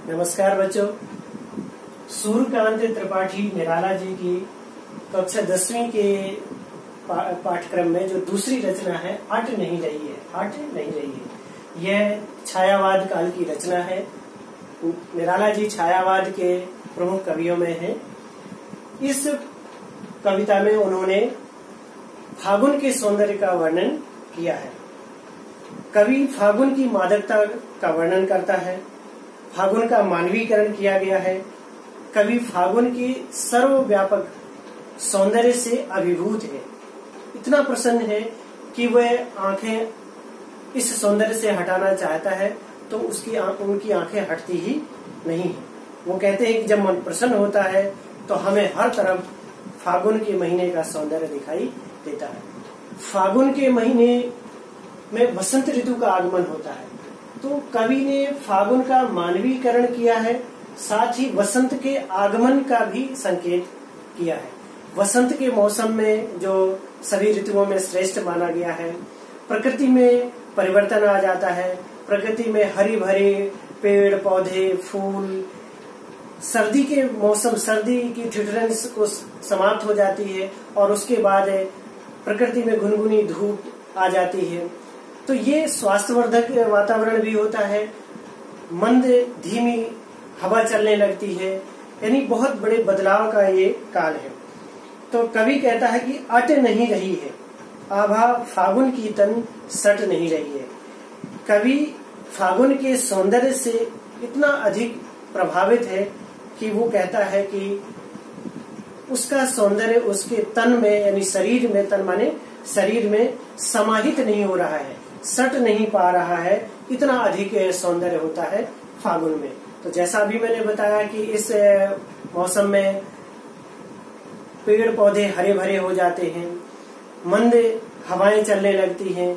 नमस्कार बच्चों। सूर्यकांत त्रिपाठी निराला जी की कक्षा 10वीं के पाठ्यक्रम में जो दूसरी रचना है हट नहीं रही है, यह छायावाद काल की रचना है। निराला जी छायावाद के प्रमुख कवियों में हैं। इस कविता में उन्होंने फागुन के सौंदर्य का वर्णन किया है। कवि फागुन की मादकता का वर्णन करता है। फागुन का मानवीकरण किया गया है। कवि फागुन के सर्वव्यापक सौंदर्य से अभिभूत है। इतना प्रसन्न है कि वह आंखें इस सौंदर्य से हटाना चाहता है तो उनकी आंखें हटती ही नहीं है। वो कहते हैं कि जब मन प्रसन्न होता है तो हमें हर तरफ फागुन के महीने का सौंदर्य दिखाई देता है। फागुन के महीने में वसंत ऋतु का आगमन होता है, तो कवि ने फागुन का मानवीकरण किया है, साथ ही वसंत के आगमन का भी संकेत किया है। वसंत के मौसम में जो सभी ऋतुओं में श्रेष्ठ माना गया है, प्रकृति में परिवर्तन आ जाता है। प्रकृति में हरी भरी पेड़ पौधे फूल, सर्दी के मौसम, सर्दी की ठिठुरन को समाप्त हो जाती है और उसके बाद प्रकृति में गुनगुनी धूप आ जाती है। तो ये स्वास्थ्यवर्धक वातावरण भी होता है। मंद धीमी हवा चलने लगती है, यानी बहुत बड़े बदलाव का ये काल है। तो कवि कहता है कि अट नहीं रही है आभा फागुन की तन सट नहीं रही है। कवि फागुन के सौंदर्य से इतना अधिक प्रभावित है कि वो कहता है कि उसका सौंदर्य उसके तन में यानी शरीर में, तन माने शरीर में समाहित नहीं हो रहा है, सट नहीं पा रहा है। इतना अधिक सौंदर्य होता है फागुन में। तो जैसा अभी मैंने बताया कि इस मौसम में पेड़ पौधे हरे भरे हो जाते हैं, मंद हवाएं चलने लगती हैं,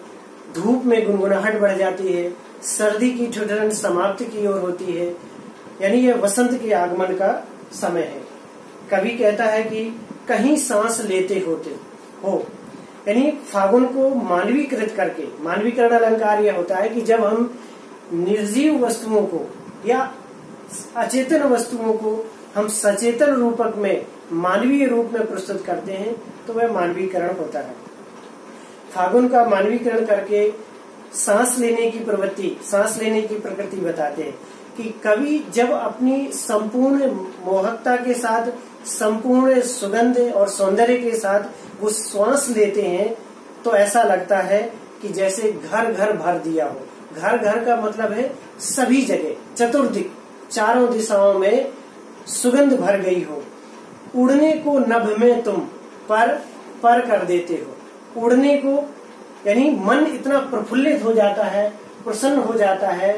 धूप में गुनगुनाहट बढ़ जाती है, सर्दी की ठिठुरन समाप्ति की ओर होती है, यानी यह वसंत के आगमन का समय है। कवि कहता है कि कहीं सांस लेते होते हो, यानी फागुन को मानवीकृत करके, मानवीकरण अलंकार यह होता है कि जब हम निर्जीव वस्तुओं को या अचेतन वस्तुओं को हम सचेतन रूपक में मानवीय रूप में प्रस्तुत करते हैं तो वह मानवीकरण होता है। फागुन का मानवीकरण करके सांस लेने की प्रवृत्ति, सांस लेने की प्रकृति बताते हैं कि कवि जब अपनी संपूर्ण मोहकता के साथ, संपूर्ण सुगंध और सौंदर्य के साथ वो श्वास लेते हैं तो ऐसा लगता है कि जैसे घर घर भर दिया हो। घर घर का मतलब है सभी जगह, चतुर्दिक, चारों दिशाओं में सुगंध भर गई हो। उड़ने को नभ में तुम पर कर देते हो। उड़ने को यानी मन इतना प्रफुल्लित हो जाता है, प्रसन्न हो जाता है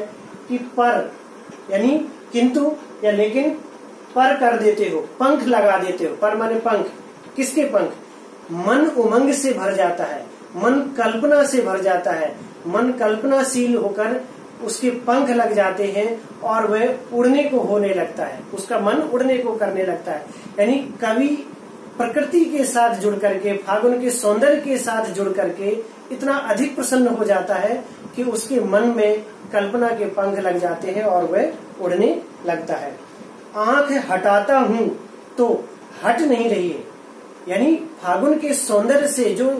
कि पर यानी किंतु या लेकिन पर कर देते हो, पंख लगा देते हो। पर माने पंख, किसके पंख? मन उमंग से भर जाता है, मन कल्पना से भर जाता है, मन कल्पनाशील होकर उसके पंख लग जाते हैं और वह उड़ने को होने लगता है, उसका मन उड़ने को करने लगता है। यानी कवि प्रकृति के साथ जुड़ करके, फागुन के सौंदर्य के साथ जुड़ करके इतना अधिक प्रसन्न हो जाता है कि उसके मन में कल्पना के पंख लग जाते हैं और वह उड़ने लगता है। आंख हटाता हूं तो हट नहीं रही है, यानी फागुन के सौंदर्य से जो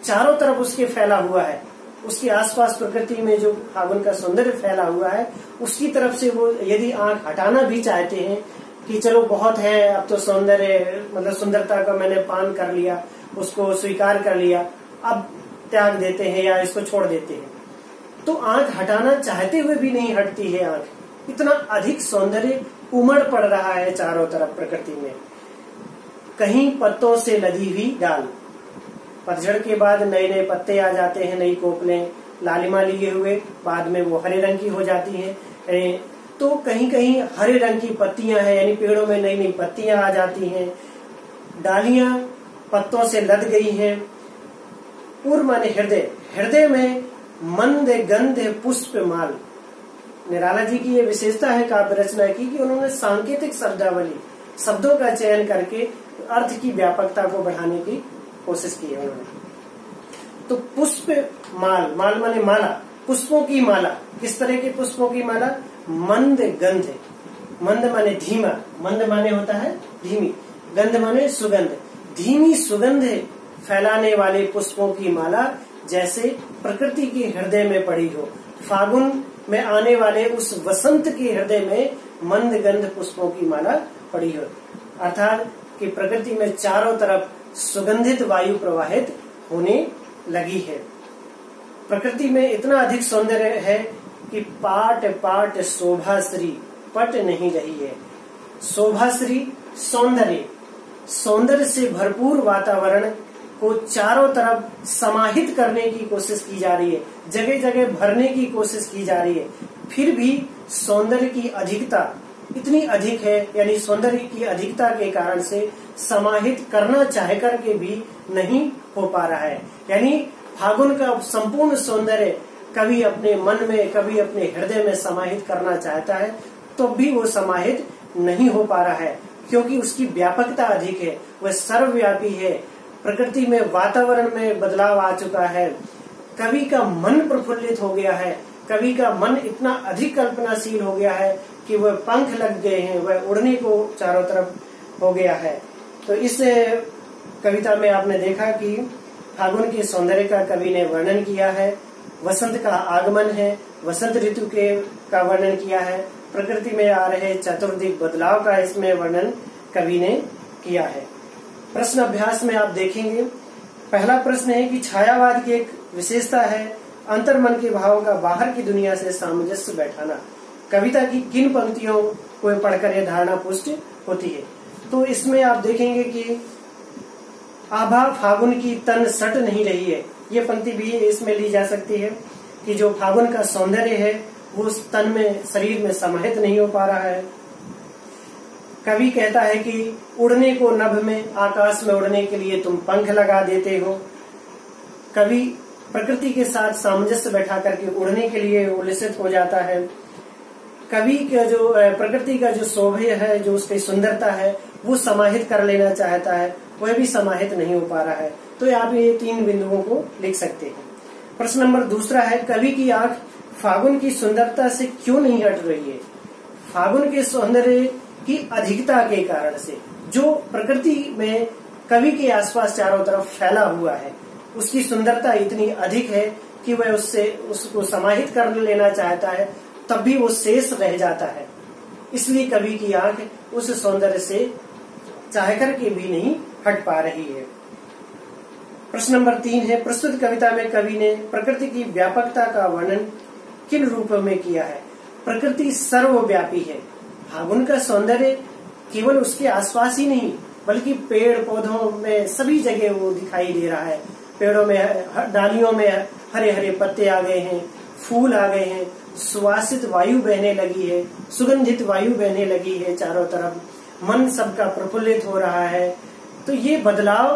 चारों तरफ उसके फैला हुआ है, उसके आसपास प्रकृति में जो फागुन का सौंदर्य फैला हुआ है, उसकी तरफ से वो यदि आंख हटाना भी चाहते हैं कि चलो बहुत है, अब तो सौंदर्य मतलब सुंदरता का मैंने पान कर लिया, उसको स्वीकार कर लिया, अब त्याग देते हैं या इसको छोड़ देते हैं, तो आंख हटाना चाहते हुए भी नहीं हटती है आंख। इतना अधिक सौंदर्य उमड़ पड़ रहा है चारों तरफ प्रकृति में। कहीं पत्तों से लदी हुई डाल, पतझड़ के बाद नए नए पत्ते आ जाते हैं, नई कोपलें लालिमा लिए हुए, बाद में वो हरे रंग की हो जाती हैं। तो कहीं कहीं हरे रंग की पत्तियां हैं, यानी पेड़ों में नई नई पत्तियां आ जाती हैं, डालियां पत्तों से लद गई हैं। उर माने हृदय, हृदय में मंद गंध पुष्प माल। निराला जी की ये विशेषता है काव्य रचना की कि उन्होंने सांकेतिक शब्दावली, शब्दों का चयन करके अर्थ की व्यापकता को बढ़ाने की कोशिश की है उन्होंने। तो पुष्प माल, माल माने माला, पुष्पों की माला। किस तरह के पुष्पों की माला? मंद गंध, मंद माने धीमा, मंद माने होता है धीमी, गंध माने सुगंध, धीमी सुगंध फैलाने वाले पुष्पों की माला जैसे प्रकृति के हृदय में पड़ी हो। फागुन में आने वाले उस वसंत के हृदय में मंद गंध पुष्पों की माला पड़ी हो, अर्थात कि प्रकृति में चारों तरफ सुगंधित वायु प्रवाहित होने लगी है। प्रकृति में इतना अधिक सौंदर्य है कि पाट पाट शोभाश्री पट नहीं रही है। शोभाश्री सौंदर्य, सौंदर्य से भरपूर वातावरण को चारों तरफ समाहित करने की कोशिश की जा रही है, जगह जगह भरने की कोशिश की जा रही है, फिर भी सौंदर्य की अधिकता इतनी अधिक है, यानी सौंदर्य की अधिकता के कारण से समाहित करना चाह कर के भी नहीं हो पा रहा है। यानी फागुन का संपूर्ण सौंदर्य कभी अपने मन में, कभी अपने हृदय में समाहित करना चाहता है, तो भी वो समाहित नहीं हो पा रहा है, क्योंकि उसकी व्यापकता अधिक है, वह सर्वव्यापी है। प्रकृति में, वातावरण में बदलाव आ चुका है। कवि का मन प्रफुल्लित हो गया है, कवि का मन इतना अधिक कल्पनाशील हो गया है कि वह पंख लग गए हैं, वह उड़ने को चारों तरफ हो गया है। तो इस कविता में आपने देखा कि फागुन के सौंदर्य का कवि ने वर्णन किया है, वसंत का आगमन है, वसंत ऋतु के का वर्णन किया है, प्रकृति में आ रहे चतुर्दिक बदलाव का इसमें वर्णन कवि ने किया है। प्रश्न अभ्यास में आप देखेंगे, पहला प्रश्न है कि छायावाद की एक विशेषता है अंतर्मन के भावों का बाहर की दुनिया से सामंजस्य बैठाना। कविता की किन पंक्तियों को पढ़कर यह धारणा पुष्ट होती है? तो इसमें आप देखेंगे कि आभा फागुन की तन सट नहीं रही है, ये पंक्ति भी इसमें ली जा सकती है कि जो फागुन का सौंदर्य है वो उस तन में, शरीर में समाहित नहीं हो पा रहा है। कवि कहता है कि उड़ने को नभ में, आकाश में उड़ने के लिए तुम पंख लगा देते हो। कवि प्रकृति के साथ सामंजस्य बैठा करके उड़ने के लिए उल्लसित हो जाता है। कवि का जो प्रकृति का जो शोभा है, जो उसकी सुंदरता है, वो समाहित कर लेना चाहता है, वह भी समाहित नहीं हो पा रहा है। तो आप ये 3 बिंदुओं को लिख सकते हैं। प्रश्न नंबर दूसरा है, कवि की आंख फागुन की सुंदरता से क्यों नहीं हट रही है? फागुन के सौंदर्य की अधिकता के कारण से, जो प्रकृति में कवि के आसपास चारों तरफ फैला हुआ है, उसकी सुंदरता इतनी अधिक है कि वह उसको समाहित कर लेना चाहता है, तब भी वो शेष रह जाता है। इसलिए कवि की आंख उस सौंदर्य से चाह करके भी नहीं हट पा रही है। प्रश्न नंबर 3 है, प्रस्तुत कविता में कवि ने प्रकृति की व्यापकता का वर्णन किन रूपों में किया है? प्रकृति सर्वव्यापी है। फागुन का सौंदर्य केवल उसके आसपास ही नहीं, बल्कि पेड़ पौधों में सभी जगह वो दिखाई दे रहा है। पेड़ों में, डालियों में हरे हरे पत्ते आ गए हैं, फूल आ गए हैं, सुवासित वायु बहने लगी है, सुगंधित वायु बहने लगी है चारों तरफ, मन सबका प्रफुल्लित हो रहा है। तो ये बदलाव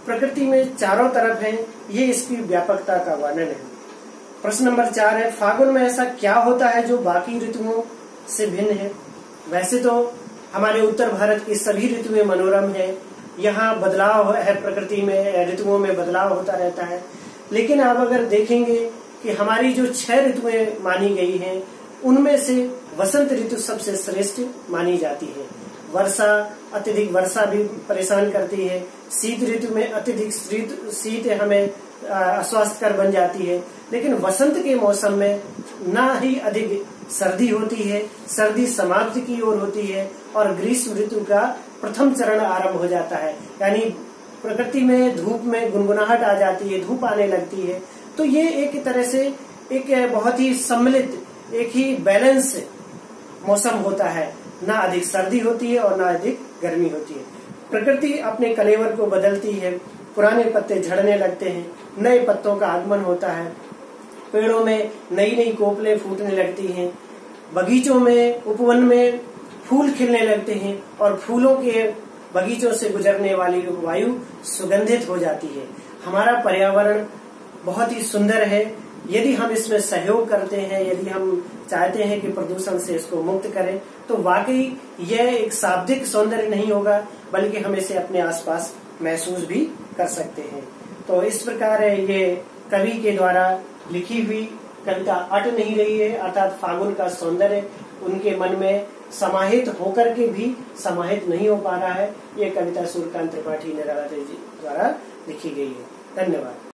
प्रकृति में चारों तरफ है, ये इसकी व्यापकता का वर्णन है। प्रश्न नंबर 4 है, फागुन में ऐसा क्या होता है जो बाकी ऋतुओं से भिन्न है? वैसे तो हमारे उत्तर भारत की सभी ऋतुएं मनोरम है, यहाँ बदलाव है, प्रकृति में ऋतुओं में बदलाव होता रहता है। लेकिन आप अगर देखेंगे कि हमारी जो 6 ऋतुएं मानी गई हैं, उनमें से वसंत ऋतु सबसे श्रेष्ठ मानी जाती है। वर्षा, अत्यधिक वर्षा भी परेशान करती है। शीत ऋतु में अत्यधिक शीत हमें अस्वास्थ्यकर बन जाती है। लेकिन वसंत के मौसम में ना ही अधिक सर्दी होती है, सर्दी समाप्ति की ओर होती है और ग्रीष्म ऋतु का प्रथम चरण आरंभ हो जाता है। यानी प्रकृति में धूप में गुनगुनाहट आ जाती है, धूप आने लगती है। तो ये एक तरह से एक बहुत ही सम्मिलित, एक ही बैलेंस मौसम होता है, ना अधिक सर्दी होती है और ना अधिक गर्मी होती है। प्रकृति अपने कलेवर को बदलती है, पुराने पत्ते झड़ने लगते हैं, नए पत्तों का आगमन होता है, पेड़ों में नई नई कोपलें फूटने लगती हैं, बगीचों में, उपवन में फूल खिलने लगते हैं और फूलों के बगीचों से गुजरने वाली वायु सुगंधित हो जाती है। हमारा पर्यावरण बहुत ही सुंदर है। यदि हम इसमें सहयोग करते हैं, यदि हम चाहते हैं कि प्रदूषण से इसको मुक्त करें, तो वाकई यह एक शाब्दिक सौंदर्य नहीं होगा, बल्कि हम इसे अपने आसपास महसूस भी कर सकते हैं। तो इस प्रकार ये कवि के द्वारा लिखी हुई कविता अट नहीं रही है, अर्थात फागुन का सौंदर्य उनके मन में समाहित होकर के भी समाहित नहीं हो पा रहा है। ये कविता सूर्यकांत त्रिपाठी निराला जी द्वारा लिखी गई है। धन्यवाद।